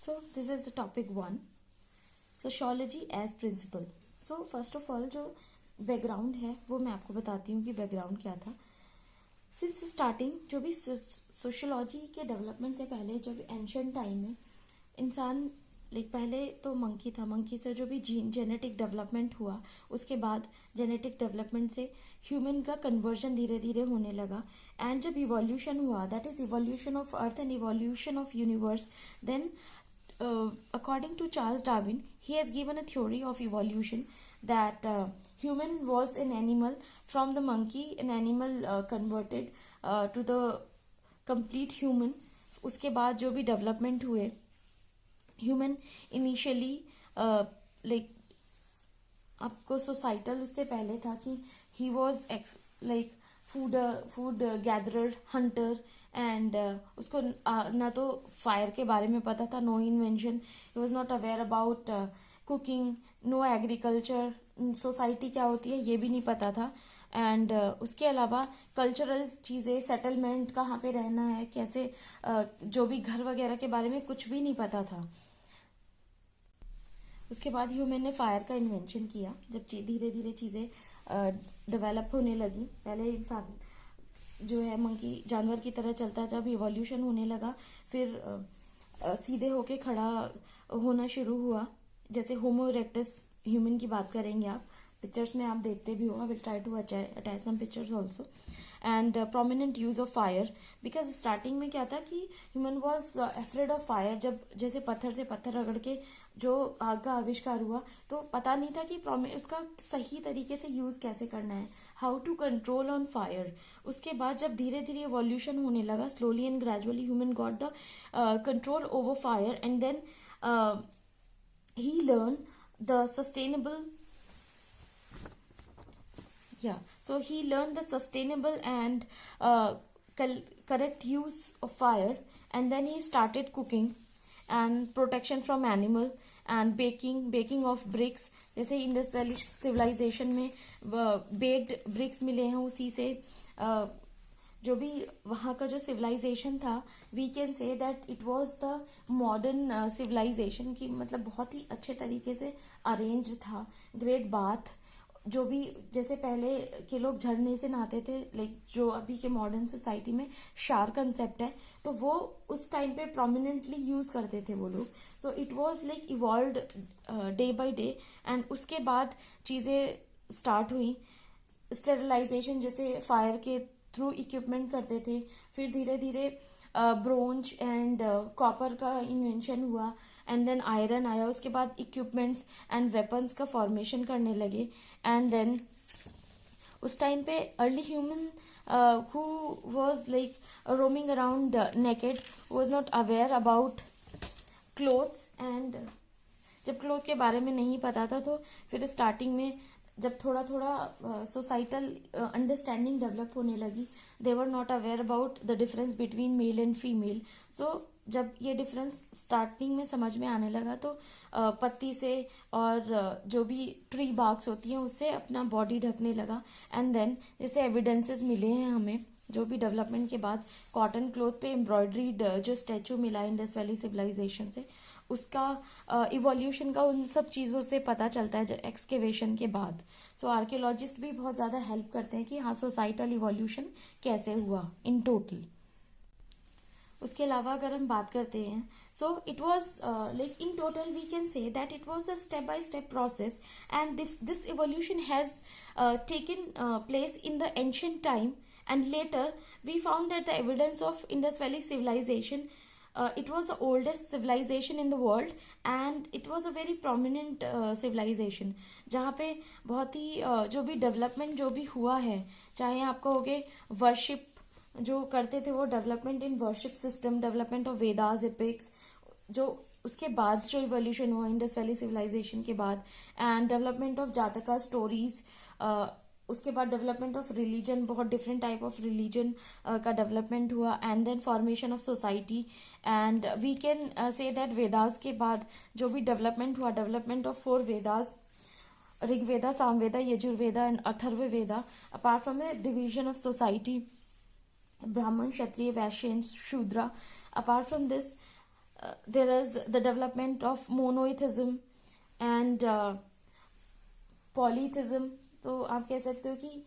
So this is the topic 1, sociology as principle. So first of all जो background है वो मैं आपको बताती हूँ कि बैकग्राउंड क्या था. सिंस स्टार्टिंग जो भी सोशोलॉजी के डेवलपमेंट से पहले जो भी एंशियंट टाइम में इंसान पहले तो मंकी था. मंकी से जो भी जेनेटिक डेवलपमेंट हुआ उसके बाद जेनेटिक डेवलपमेंट से ह्यूमन का कन्वर्जन धीरे धीरे होने लगा. एंड जब इवोल्यूशन हुआ, that is evolution of earth and evolution of universe, then according to Charles Darwin, he has given a theory of evolution that human was an animal from the monkey, an animal converted to the complete human. उसके बाद जो भी development हुए, human initially आपको societal उससे पहले था कि he was food gatherer, hunter, and उसको ना तो फायर के बारे में पता था, no invention, he was not aware about cooking, no agriculture, society क्या होती है ये भी नहीं पता था. एंड उसके अलावा कल्चरल चीजें, सेटलमेंट, कहाँ पे रहना है, कैसे, जो भी घर वगैरह के बारे में कुछ भी नहीं पता था. उसके बाद ह्यूमन ने फायर का इन्वेंशन किया. जब धीरे धीरे चीजें डेवलप होने लगी, पहले इंसान जो है मंकी जानवर की तरह चलता, जब इवोल्यूशन होने लगा फिर सीधे होके खड़ा होना शुरू हुआ. जैसे होमो इरेक्टस ह्यूमन की बात करेंगे आप, पिक्चर्स में आप देखते भी हो. I will try to attach some pictures also. And prominent use of fire, because starting में क्या था कि human was afraid of fire. जब जैसे पत्थर से पत्थर रगड़ के जो आग का आविष्कार हुआ तो पता नहीं था कि उसका सही तरीके से यूज कैसे करना है, how to control on fire. उसके बाद जब धीरे धीरे इवोल्यूशन होने लगा, slowly and gradually human got the control over fire, and then he learn the sustainable so he learned the sustainable and correct use of fire, and then he started cooking and protection from animal and baking of bricks. जैसे Indus valley civilisation में baked bricks मिले हैं, उसी से जो भी वहाँ का जो सिविलाइजेशन था, we can say that it was the modern civilisation की, मतलब बहुत ही अच्छे तरीके से अरेंज था. ग्रेट बाथ, जो भी जैसे पहले के लोग झरने से नहाते थे, जो अभी के मॉडर्न सोसाइटी में शार कंसेप्ट है, तो वो उस टाइम पे प्रोमिनेंटली यूज करते थे वो लोग. So it was evolved day by day. And उसके बाद चीजें स्टार्ट हुई. स्टेरिलाइजेशन जैसे फायर के थ्रू इक्विपमेंट करते थे. फिर धीरे धीरे ब्रोंज एंड कॉपर का इन्वेंशन हुआ, एंड देन आयरन आया. उसके बाद इक्विपमेंट्स एंड वेपन्स का फॉर्मेशन करने लगे. एंड देन उस टाइम पे early human who was roaming around naked was not aware about clothes. And जब क्लोथ के बारे में नहीं पता था तो फिर स्टार्टिंग में जब थोड़ा थोड़ा सोसाइटल अंडरस्टैंडिंग डेवलप होने लगी, they were not aware about the difference between male and female. So जब ये डिफरेंस स्टार्टिंग में समझ में आने लगा तो पत्ती से और जो भी ट्री बार्क्स होती हैं उससे अपना बॉडी ढकने लगा. एंड देन जैसे एविडेंसेस मिले हैं हमें जो भी डेवलपमेंट के बाद, कॉटन क्लोथ पे एम्ब्रॉयडरीड जो स्टैचू मिला इंडस वैली सिविलाइजेशन से, उसका इवोल्यूशन का उन सब चीजों से पता चलता है एक्सकेवेशन के बाद. सो आर्कियोलॉजिस्ट भी बहुत ज्यादा हेल्प करते हैं कि हाँ सोसाइटल इवोल्यूशन कैसे हुआ इन टोटल. उसके अलावा अगर हम बात करते हैं, so it was in total we can say that it was a step by step process, and this evolution has taken place in the ancient time, and later we found that the evidence of Indus Valley civilization, it was the oldest civilization in the world, and it was a very prominent civilization, जहाँ पे बहुत ही जो भी development जो भी हुआ है, चाहे आप कहोगे वर्शिप जो करते थे वो development in worship system, development of Vedas, epics, जो उसके बाद जो इवोल्यूशन हुआ इंडस वैली सिविलाइजेशन के बाद, and development of Jataka stories, उसके बाद डेवलपमेंट ऑफ रिलीजन, बहुत डिफरेंट टाइप ऑफ रिलीजन का डेवलपमेंट हुआ, and then formation of society. And we can say that Vedas के बाद जो भी डेवलपमेंट हुआ, development of 4 Vedas, Rigveda, Samaveda, Yajurveda and Atharvaveda. Apart from the division of society, Brahmin, Kshatriya, Vaishya and Shudra. Apart from this there is the development of monotheism and polytheism. तो आप कह सकते हो कि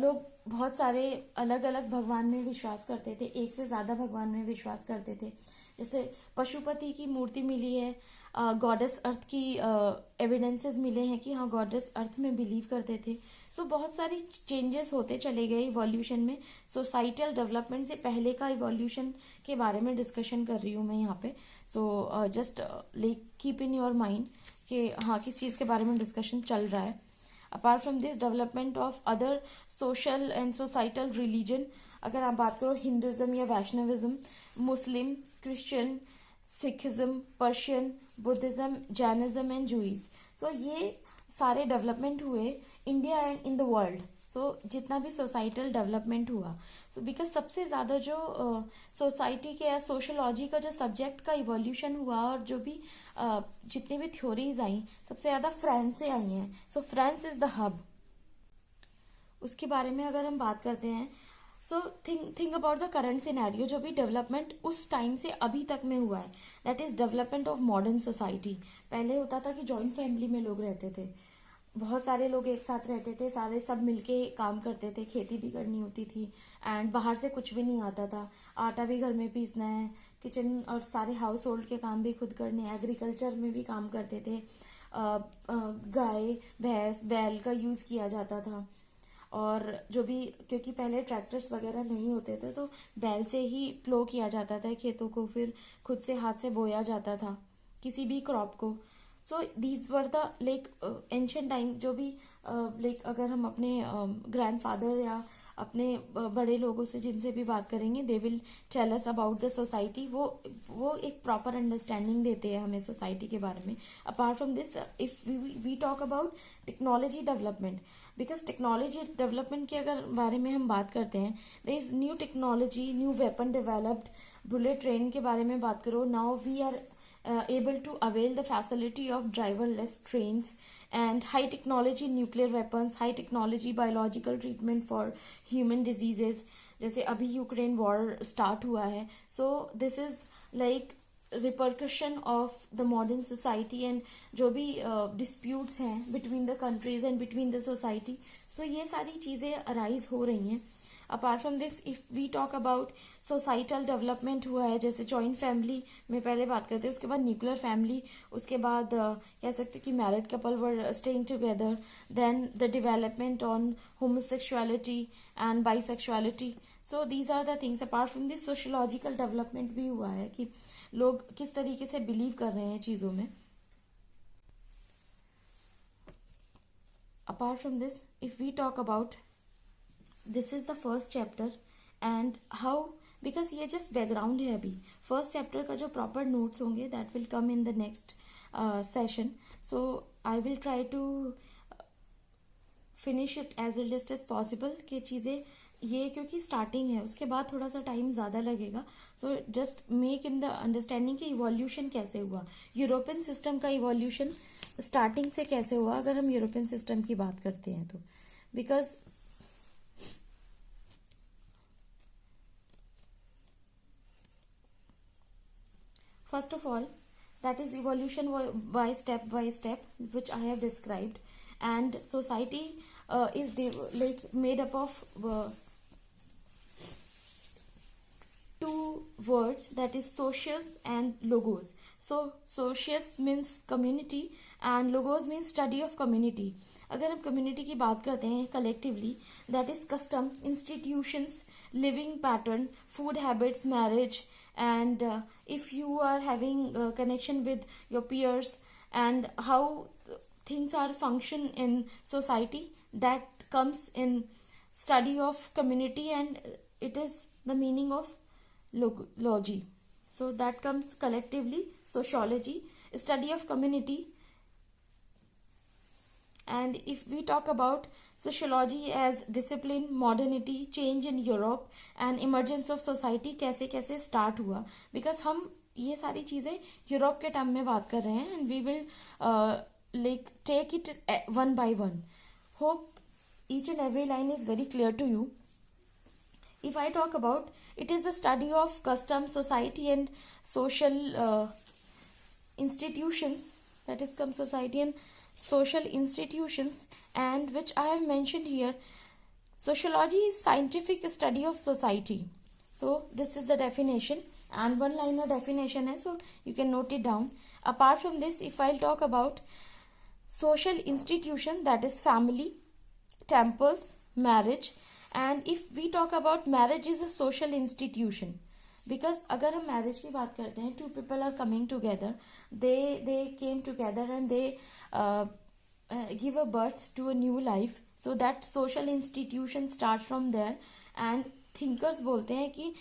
लोग बहुत सारे अलग अलग भगवान में विश्वास करते थे, एक से ज्यादा भगवान में विश्वास करते थे. जैसे पशुपति की मूर्ति मिली है, गॉडेस अर्थ की एविडेंसेस मिले हैं कि हाँ गॉडेस अर्थ में बिलीव करते थे. तो बहुत सारी चेंजेस होते चले गए इवोल्यूशन में. सोसाइटल डेवलपमेंट से पहले का इवोल्यूशन के बारे में डिस्कशन कर रही हूँ मैं यहाँ पे. So just like keep in your mind कि हाँ किस चीज़ के बारे में डिस्कशन चल रहा है. Apart from this development of other social and societal religion, अगर आप बात करो हिंदुज्म या Vaishnavism, Muslim, Christian, Sikhism, Persian, Buddhism, Jainism and Jews. So ये सारे डेवलपमेंट हुए India and in the world. So जितना भी सोसाइटल डेवलपमेंट हुआ, सो बिकॉज सबसे ज्यादा जो सोसाइटी के या सोशोलॉजी का जो सब्जेक्ट का इवोल्यूशन हुआ और जो भी जितनी भी थ्योरीज आई सबसे ज्यादा फ्रांस से आई हैं. सो फ्रांस इज द हब. उसके बारे में अगर हम बात करते हैं, so think about the current scenario, जो भी डेवलपमेंट उस टाइम से अभी तक में हुआ है, that is development of modern society. पहले होता था कि जॉइंट फैमिली में लोग रहते थे, बहुत सारे लोग एक साथ रहते थे, सारे सब मिलके काम करते थे, खेती भी करनी होती थी एंड बाहर से कुछ भी नहीं आता था. आटा भी घर में पीसना है, किचन और सारे हाउस होल्ड के काम भी खुद करने, एग्रीकल्चर में भी काम करते थे. गाय भैंस बैल का यूज किया जाता था. और जो भी, क्योंकि पहले ट्रैक्टर्स वगैरह नहीं होते थे तो बैल से ही प्लो किया जाता था खेतों को, फिर खुद से हाथ से बोया जाता था किसी भी क्रॉप को. So these were the like ancient time. जो भी लाइक अगर हम अपने ग्रैंडफादर या अपने बड़े लोगों से जिनसे भी बात करेंगे, they will tell us about the society. वो एक प्रॉपर अंडरस्टैंडिंग देते हैं हमें सोसाइटी के बारे में. Apart from this, if we talk about technology development, because technology development के अगर बारे में हम बात करते हैं, there is new technology, new weapon developed. Bullet train के बारे में बात करो, now we are able to avail the facility of driverless trains and high technology nuclear weapons, high technology biological treatment for human diseases. जैसे अभी Ukraine war start हुआ है, so this is like repercussion of the modern society and जो भी disputes हैं between the countries and between the society. so ये सारी चीजें अराइज हो रही हैं. Apart from this, if we talk about societal development हुआ है, जैसे जॉइंट फैमिली में पहले बात करते हैं, उसके बाद न्यूक्लियर फैमिली, उसके बाद कह सकते हैं कि married couple were staying together, then the development on homosexuality and bisexuality. So these are the things. Apart from this sociological development भी हुआ है कि लोग किस तरीके से बिलीव कर रहे हैं चीजों में. Apart from this, if we talk about, this is the first chapter and how, because ये जस्ट बैकग्राउंड है अभी. फर्स्ट चैप्टर का जो प्रॉपर नोट्स होंगे that will come in the next session. So I will try to finish it as earliest as possible. कि चीजें ये क्योंकि स्टार्टिंग है, उसके बाद थोड़ा सा टाइम ज्यादा लगेगा. So just make in the understanding कि इवोल्यूशन कैसे हुआ, यूरोपियन सिस्टम का इवोल्यूशन स्टार्टिंग से कैसे हुआ, अगर हम यूरोपियन सिस्टम की बात करते हैं तो. Because first of all, that is evolution by step, which I have described. And society is like made up of two words, that is socius and logos. So socius means community and logos means study of community. अगर हम community की बात करते हैं collectively, that is custom, institutions, living pattern, food habits, marriage, and if you are having connection with your peers and how things are function in society, that comes in study of community and it is the meaning of logy. So that comes collectively, sociology, study of community. And if we talk about sociology as discipline, modernity, change in Europe and emergence of society, कैसे कैसे start हुआ, because हम ये सारी चीजें Europe के term में बात कर रहे हैं and we will like take it one by one. Hope each and every line is very clear to you. if I talk about, it is the study of custom, society and social institutions, that is come society and social institutions, and which I have mentioned here. Sociology is scientific study of society. So this is the definition, and one liner definition hai, so you can note it down. Apart from this, if I'll talk about social institution, that is family, temples, marriage. And if we talk about marriage is a social institution, because अगर हम marriage की बात करते हैं, two people are coming together, they came together and they give a birth to a new life, so that social institution start from there. And thinkers बोलते हैं कि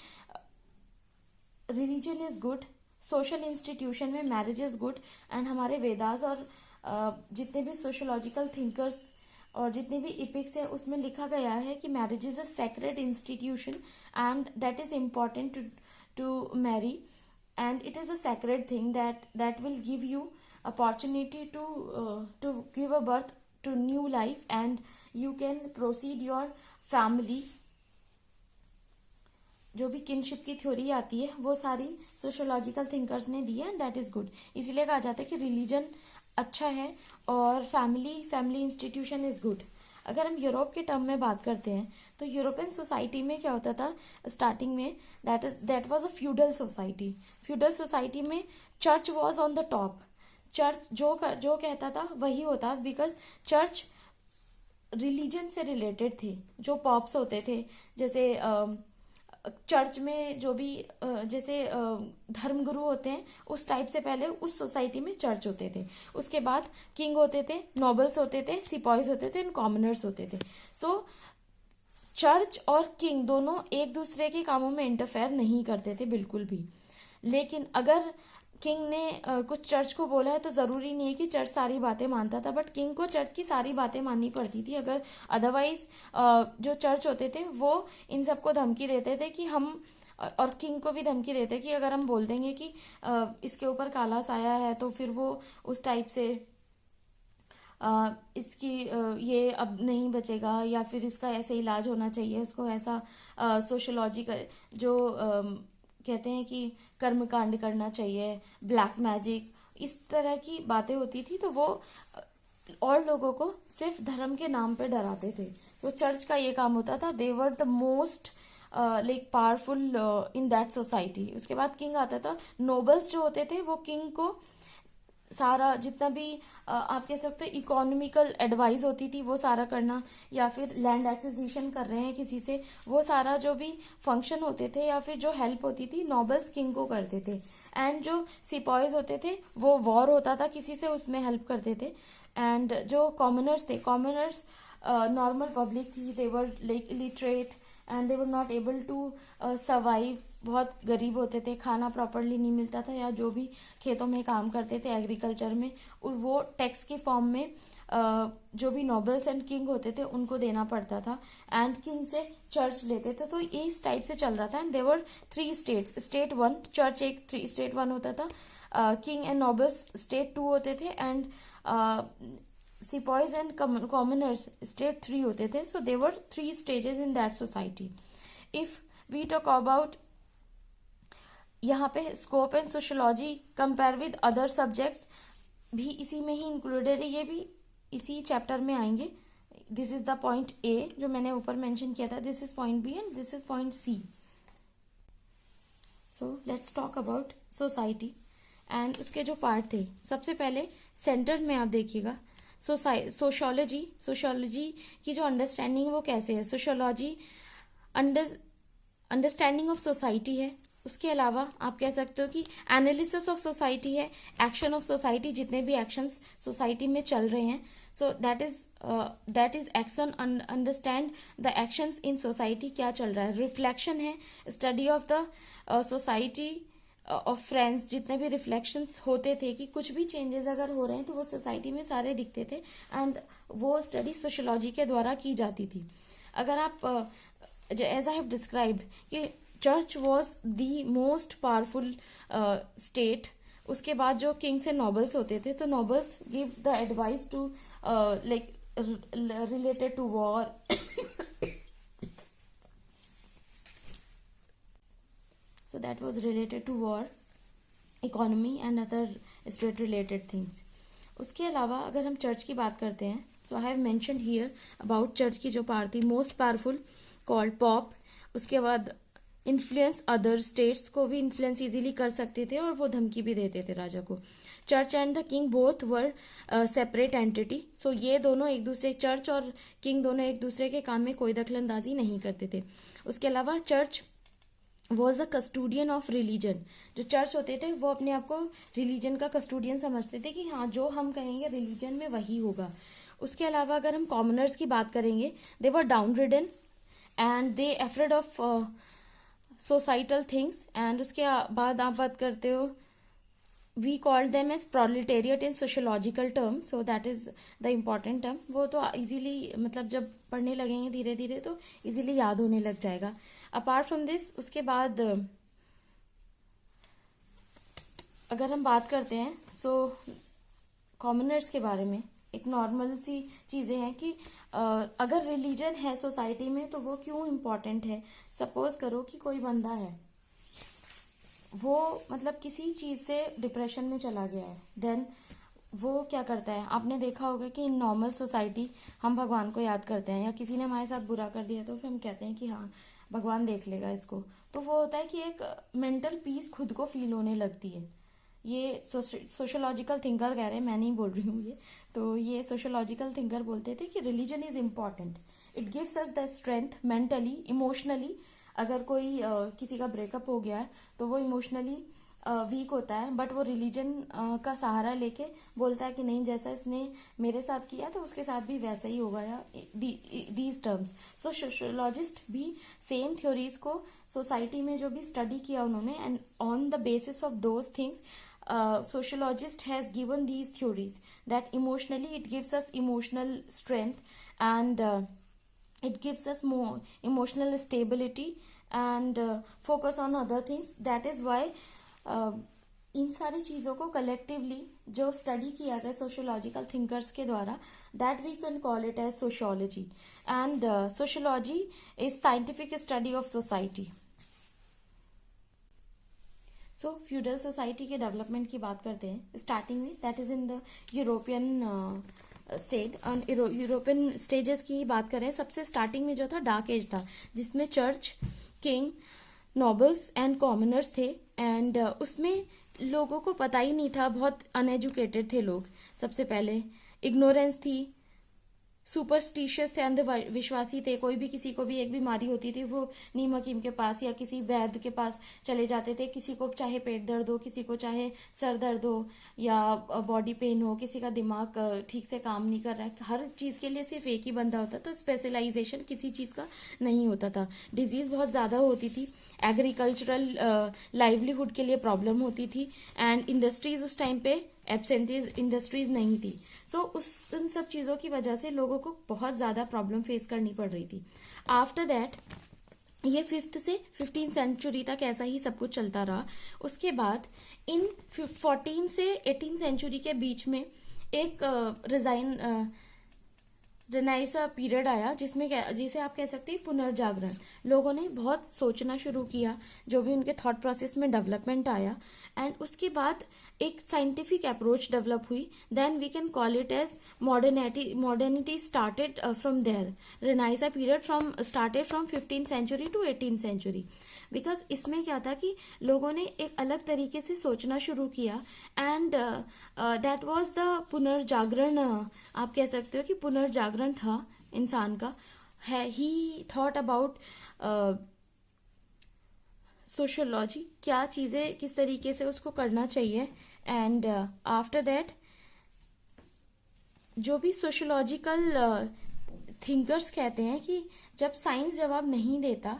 religion is good, social institution में marriage is good, and हमारे वेदास और जितने भी sociological thinkers और जितने भी इपिक्स है उसमें लिखा गया है कि marriage is a sacred institution and that is important to marry, and it is a sacred thing that will give you opportunity to give a birth to new life and you can proceed your family. जो भी kinship की theory आती है वो सारी sociological thinkers ने दी है, and that is good. इसीलिए कहा जाता है कि रिलीजन अच्छा है और फैमिली इंस्टीट्यूशन इज गुड. अगर हम यूरोप के टर्म में बात करते हैं तो यूरोपियन सोसाइटी में क्या होता था स्टार्टिंग में, that was a feudal society. Feudal society में church was on the top. Church जो कहता था वही होता, बिकॉज चर्च रिलीजन से रिलेटेड थे. जो पॉप्स होते थे, जैसे चर्च में जो भी जैसे धर्मगुरु होते हैं उस टाइप से पहले उस सोसाइटी में चर्च होते थे. उसके बाद किंग होते थे, नोबल्स होते थे, सिपॉइज होते थे, कॉमनर्स होते थे. सो चर्च और किंग दोनों एक दूसरे के कामों में इंटरफेयर नहीं करते थे बिल्कुल भी. लेकिन अगर किंग ने कुछ चर्च को बोला है तो जरूरी नहीं है कि चर्च सारी बातें मानता था, बट किंग को चर्च की सारी बातें माननी पड़ती थी. अगर अदरवाइज जो चर्च होते थे वो इन सबको धमकी देते थे कि हम, और किंग को भी धमकी देते कि अगर हम बोल देंगे कि इसके ऊपर काला साया है तो फिर वो उस टाइप से इसकी ये अब नहीं बचेगा, या फिर इसका ऐसे इलाज होना चाहिए, उसको ऐसा सोशोलॉजिकल जो कहते हैं कि कर्मकांड करना चाहिए, ब्लैक मैजिक, इस तरह की बातें होती थी. तो वो और लोगों को सिर्फ धर्म के नाम पे डराते थे. तो चर्च का ये काम होता था. They were the most like powerful in that society. उसके बाद किंग आता था. नोबल्स जो होते थे वो किंग को सारा जितना भी आप कह सकते हो इकोनॉमिकल एडवाइस होती थी वो सारा करना, या फिर लैंड एक्विजिशन कर रहे हैं किसी से, वो सारा जो भी फंक्शन होते थे या फिर जो हेल्प होती थी नोबल्स किंग को करते थे. एंड जो सिपॉइज होते थे वो वॉर होता था किसी से, उसमें हेल्प करते थे. एंड जो कॉमनर्स थे, कॉमनर्स नॉर्मल पब्लिक थी, they were like illiterate and they were not able to survive. बहुत गरीब होते थे, खाना प्रॉपरली नहीं मिलता था, या जो भी खेतों में काम करते थे एग्रीकल्चर में वो टैक्स के फॉर्म में जो भी नोबल्स एंड किंग होते थे उनको देना पड़ता था, एंड किंग से चर्च लेते थे. तो ये इस टाइप से चल रहा था. And there were 3 states. State 1 church एक, स्टेट 1 होता था, किंग एंड नोबल्स स्टेट 2 होते थे, and sepoys and commoners state 3 होते थे. So there were 3 stages in that society. If we talk about यहाँ पे scope and sociology compare with other subjects भी इसी में ही इंक्लूडेड है, ये भी इसी चैप्टर में आएंगे. This is the point A जो मैंने ऊपर मेंशन किया था, this is point B and this is point C. So let's talk about society and उसके जो पार्ट थे. सबसे पहले सेंटर में आप देखिएगा सोशोलॉजी की जो अंडरस्टैंडिंग वो कैसे है. सोशोलॉजी अंडरस्टैंडिंग ऑफ सोसाइटी है. उसके अलावा आप कह सकते हो कि एनालिसिस ऑफ सोसाइटी है, एक्शन ऑफ सोसाइटी, जितने भी एक्शंस सोसाइटी में चल रहे हैं. सो that is action, understand the actions in society, क्या चल रहा है. रिफ्लेक्शन है, study of the society of friends, जितने भी रिफ्लेक्शंस होते थे कि कुछ भी चेंजेस अगर हो रहे हैं तो वो सोसाइटी में सारे दिखते थे, एंड वो स्टडी सोशोलॉजी के द्वारा की जाती थी. अगर आप एज आई हैव डिस्क्राइब्ड कि church was the most powerful state. उसके बाद जो किंग्स एंड नोबल्स होते थे, तो nobles give the advice to like related to war So that was related to war, economy and other state related things. उसके अलावा अगर हम चर्च की बात करते हैं, so I have mentioned here about church की जो पावर थी, मोस्ट पावरफुल कॉल्ड पॉप. उसके बाद इन्फ्लुएंस अदर स्टेट्स को भी इन्फ्लुएंस इजीली कर सकते थे और वो धमकी भी देते थे राजा को. Church and the king both were separate entity. So ये दोनों एक दूसरे, चर्च और किंग दोनों एक दूसरे के काम में कोई दखलंदाजी नहीं करते थे. उसके अलावा church was the custodian of religion. जो चर्च होते थे वो अपने आप को रिलीजन का कस्टोडियन समझते थे कि हाँ जो हम कहेंगे रिलीजन में वही होगा. उसके अलावा अगर हम कॉमनर्स की बात करेंगे, they were down ridden and they afraid of societal things. And उसके बाद आप बात करते हो, we called them as proletariat in sociological term. So that is the important term. वो तो इजीली, मतलब जब पढ़ने लगेंगे धीरे धीरे तो इजीली याद होने लग जाएगा. अपार्ट फ्रॉम दिस, उसके बाद अगर हम बात करते हैं सो कॉमनर्स के बारे में, एक नॉर्मल सी चीजें हैं कि अगर रिलीजन है सोसाइटी में तो वो क्यों इम्पोर्टेंट है. सपोज करो कि कोई बंदा है, वो मतलब किसी चीज से डिप्रेशन में चला गया है, देन वो क्या करता है. आपने देखा होगा कि इन नॉर्मल सोसाइटी हम भगवान को याद करते हैं, या किसी ने हमारे साथ बुरा कर दिया तो फिर हम कहते हैं कि हाँ भगवान देख लेगा इसको. तो वो होता है कि एक मेंटल पीस खुद को फील होने लगती है. ये सोशोलॉजिकल थिंकर कह रहे हैं, मैं नहीं बोल रही हूँ ये. तो ये सोशोलॉजिकल थिंकर बोलते थे कि religion is important. It gives us the strength mentally, emotionally. अगर कोई किसी का ब्रेकअप हो गया है तो वो इमोशनली वीक होता है, बट वो रिलीजन का सहारा लेके बोलता है कि नहीं, जैसा इसने मेरे साथ किया तो उसके साथ भी वैसा ही होगा, या दीज टर्म्स. सो सोशोलॉजिस्ट भी सेम थ्योरीज को सोसाइटी में जो भी स्टडी किया उन्होंने, and on the basis of those things sociologist has given these theories that emotionally it gives us emotional strength, and it gives us more emotional stability and focus on other things. That is why इन सारी चीजों को collectively जो study किया गया sociological thinkers के द्वारा, that we can call it as sociology. And sociology is scientific study of society. So feudal society के development की बात करते हैं स्टार्टिंग में, that is in the European state. European stages की बात करें, सबसे स्टार्टिंग में जो था डार्क एज था, जिसमें church, king, nobles and commoners थे. एंड उसमें लोगों को पता ही नहीं था, बहुत अनएजुकेटेड थे लोग. सबसे पहले इग्नोरेंस थी, सुपरस्टिशियस थे, अंधविश्वासी थे. कोई भी किसी को भी एक बीमारी होती थी वो नीम हकीम के पास या किसी वैद्य के पास चले जाते थे. किसी को चाहे पेट दर्द हो, किसी को चाहे सर दर्द हो या बॉडी पेन हो, किसी का दिमाग ठीक से काम नहीं कर रहा है, हर चीज के लिए सिर्फ एक ही बंदा होता था. स्पेशलाइजेशन किसी चीज का नहीं होता था. डिजीज बहुत ज्यादा होती थी, एग्रीकल्चरल लाइवलीहुड के लिए प्रॉब्लम होती थी, एंड इंडस्ट्रीज उस टाइम पे एब्सेंट इंडस्ट्रीज नहीं थी. सो उन सब चीजों की वजह से लोगों को बहुत ज्यादा प्रॉब्लम फेस करनी पड़ रही थी. आफ्टर दैट ये 5th से 15th सेंचुरी तक ऐसा ही सब कुछ चलता रहा. उसके बाद इन 14 से 18th सेंचुरी के बीच में एक रेनाइसा पीरियड आया, जिसे आप कह सकते हैं पुनर्जागरण. लोगों ने बहुत सोचना शुरू किया, जो भी उनके थॉट प्रोसेस में डेवलपमेंट आया, एंड उसके बाद एक साइंटिफिक अप्रोच डेवलप हुई. Then we can call it as modernity started from there. Renaissance period started from 15th century to 18th century. Because इसमें क्या था कि लोगों ने एक अलग तरीके से सोचना शुरू किया, एंड दैट वाज द पुनर्जागरण. आप कह सकते हो कि पुनर्जागरण था इंसान का. ही थॉट अबाउट सोशियोलॉजी, क्या चीजें किस तरीके से उसको करना चाहिए. एंड आफ्टर दैट जो भी सोशियोलॉजिकल थिंकर्स कहते हैं कि जब साइंस जवाब नहीं देता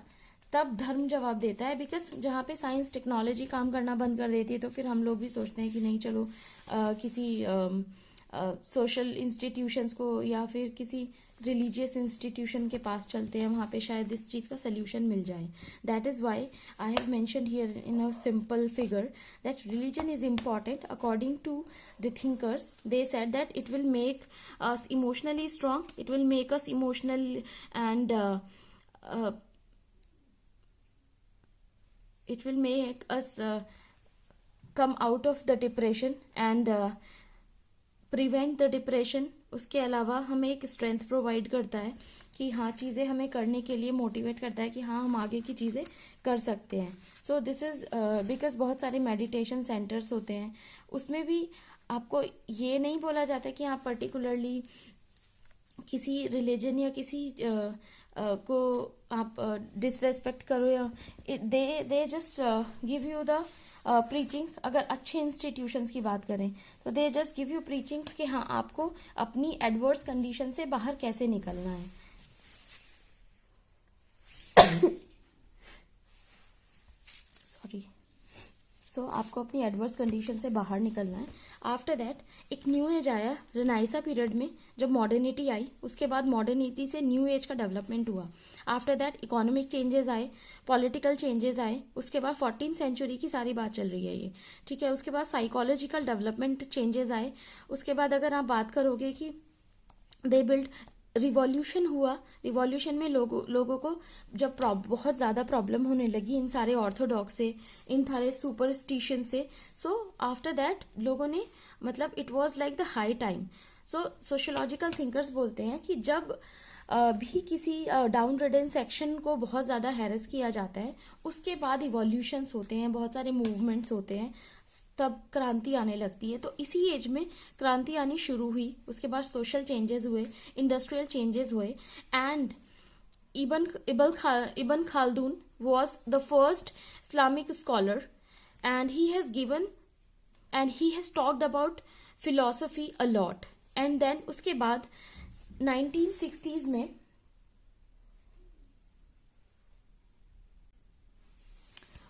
तब धर्म जवाब देता है. बिकॉज जहाँ पे साइंस टेक्नोलॉजी काम करना बंद कर देती है तो फिर हम लोग भी सोचते हैं कि नहीं चलो किसी सोशल इंस्टीट्यूशंस को या फिर किसी रिलीजियस इंस्टीट्यूशन के पास चलते हैं, वहां पे शायद इस चीज का सोल्यूशन मिल जाए. That is why I have mentioned here in a simple figure that religion is important according to the thinkers. They said that it will make us emotionally strong, it will make us emotional and it will make us come out of the depression and prevent the depression. उसके अलावा हमें एक strength provide करता है कि हाँ चीज़ें हमें करने के लिए मोटिवेट करता है कि हाँ हम आगे की चीज़ें कर सकते हैं. सो दिस इज बिकॉज बहुत सारे मेडिटेशन सेंटर्स होते हैं, उसमें भी आपको ये नहीं बोला जाता कि आप पर्टिकुलरली किसी रिलीजन या किसी को आप डिसरेस्पेक्ट करो, या they just give you the preachings. अगर अच्छे इंस्टीट्यूशंस की बात करें तो they just give you preachings कि हाँ आपको अपनी एडवर्स कंडीशन से बाहर कैसे निकलना है. सॉरी. सो आपको अपनी एडवर्स कंडीशन से बाहर निकलना है. आफ्टर दैट एक न्यू एज आया रेनाइसा पीरियड में, जब मॉडर्निटी आई उसके बाद मॉडर्निटी से न्यू एज का डेवलपमेंट हुआ. आफ्टर दैट इकोनॉमिक चेंजेस आए, पॉलिटिकल चेंजेस आए, उसके बाद 14th सेंचुरी की सारी बात चल रही है ये, ठीक है. उसके बाद साइकोलॉजिकल डेवलपमेंट चेंजेस आए. उसके बाद अगर आप बात करोगे कि दे बिल्ड रिवॉल्यूशन हुआ. रिवॉल्यूशन में लोगों को जब बहुत ज्यादा प्रॉब्लम होने लगी इन सारे ऑर्थोडॉक्स से, इन सारे सुपरस्टिशन से, सो आफ्टर दैट लोगों ने मतलब it was like the high time. So sociological thinkers बोलते हैं कि जब भी किसी डाउन रिडन सेक्शन को बहुत ज्यादा हैरेस किया जाता है, उसके बाद इवोल्यूशंस होते हैं, बहुत सारे मूवमेंट्स होते हैं, तब क्रांति आने लगती है. तो इसी एज में क्रांति आनी शुरू हुई. उसके बाद सोशल चेंजेस हुए, इंडस्ट्रियल चेंजेस हुए, and Ibn Khaldun was the first Islamic scholar, and he has talked about philosophy a lot. And then उसके बाद 1960s में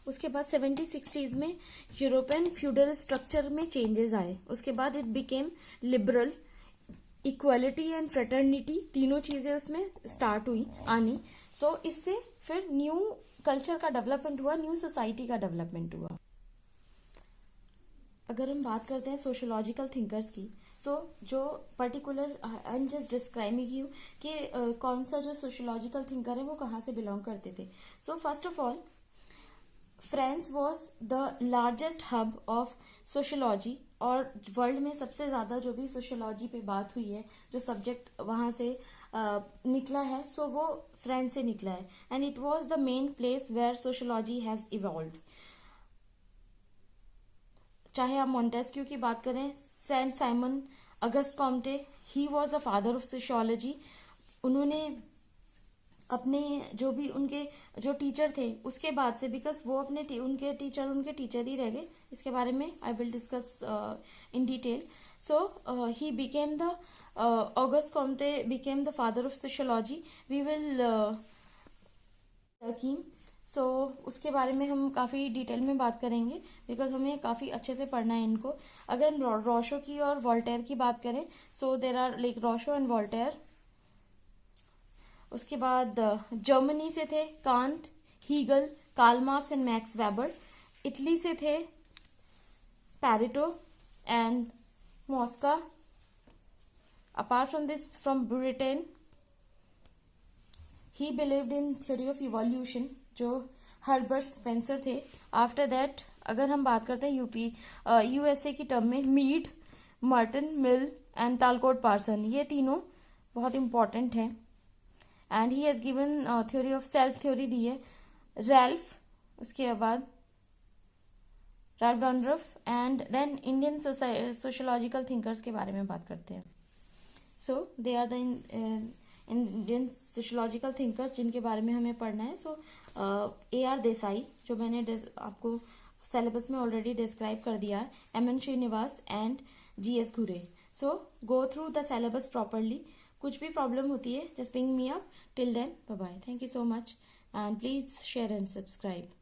उसके बाद 70-60s में यूरोपियन फ्यूडल स्ट्रक्चर में चेंजेस आए. उसके बाद it became liberal, equality and fraternity, तीनों चीजें उसमें स्टार्ट हुई आनी. सो इससे फिर न्यू कल्चर का डेवलपमेंट हुआ, न्यू सोसाइटी का डेवलपमेंट हुआ. अगर हम बात करते हैं सोशियोलॉजिकल थिंकर्स की, सो जो particular I am just describing you कि कौन सा जो सोशियोलॉजिकल थिंकर है वो कहाँ से बिलोंग करते थे. So first of all France was the largest hub of sociology, और वर्ल्ड में सबसे ज्यादा जो भी सोशियोलॉजी पे बात हुई है, जो सब्जेक्ट वहां से निकला है, सो वो फ्रांस से निकला है. And it was the main place where sociology has evolved. चाहे आप मॉन्टेस्क्यू की बात करें, Saint Simon Auguste Comte, he was the father of sociology. उन्होंने अपने जो भी उनके जो टीचर थे उसके बाद से, बिकॉज वो उनके टीचर ही रह गए, इसके बारे में I will discuss in detail. So he became the Auguste Comte became the father of sociology. We will so उसके बारे में हम काफी डिटेल में बात करेंगे, बिकॉज हमें काफी अच्छे से पढ़ना है इनको. अगर हम रोशो की और वोल्टेयर की बात करें, so there are like Rousseau and Voltaire. उसके बाद जर्मनी से थे Kant, Hegel, Karl Marx and Max Weber. Italy से थे Pareto and Mosca. Apart from this, from Britain, he believed in theory of evolution, जो हर्बर्ट स्पेंसर थे. After that अगर हम बात करते हैं यूएसए की टर्म में, Mead, Merton, Mill and Talcott Parson, ये तीनों बहुत इंपॉर्टेंट हैं. And he has given theory of self, theory दी है रैल्फ. उसके बाद Ralf Dahrendorf. And then Indian sociological thinkers के बारे में बात करते हैं. So they are the Indian sociological thinkers जिनके बारे में हमें पढ़ना है. सो AR देसाई, जो मैंने आपको सिलेबस में ऑलरेडी डिस्क्राइब कर दिया है, MN Srinivas and GS Ghurye. So go through the syllabus properly. कुछ भी प्रॉब्लम होती है, just ping me up. Till then, bye bye. Thank you so much and please share and subscribe.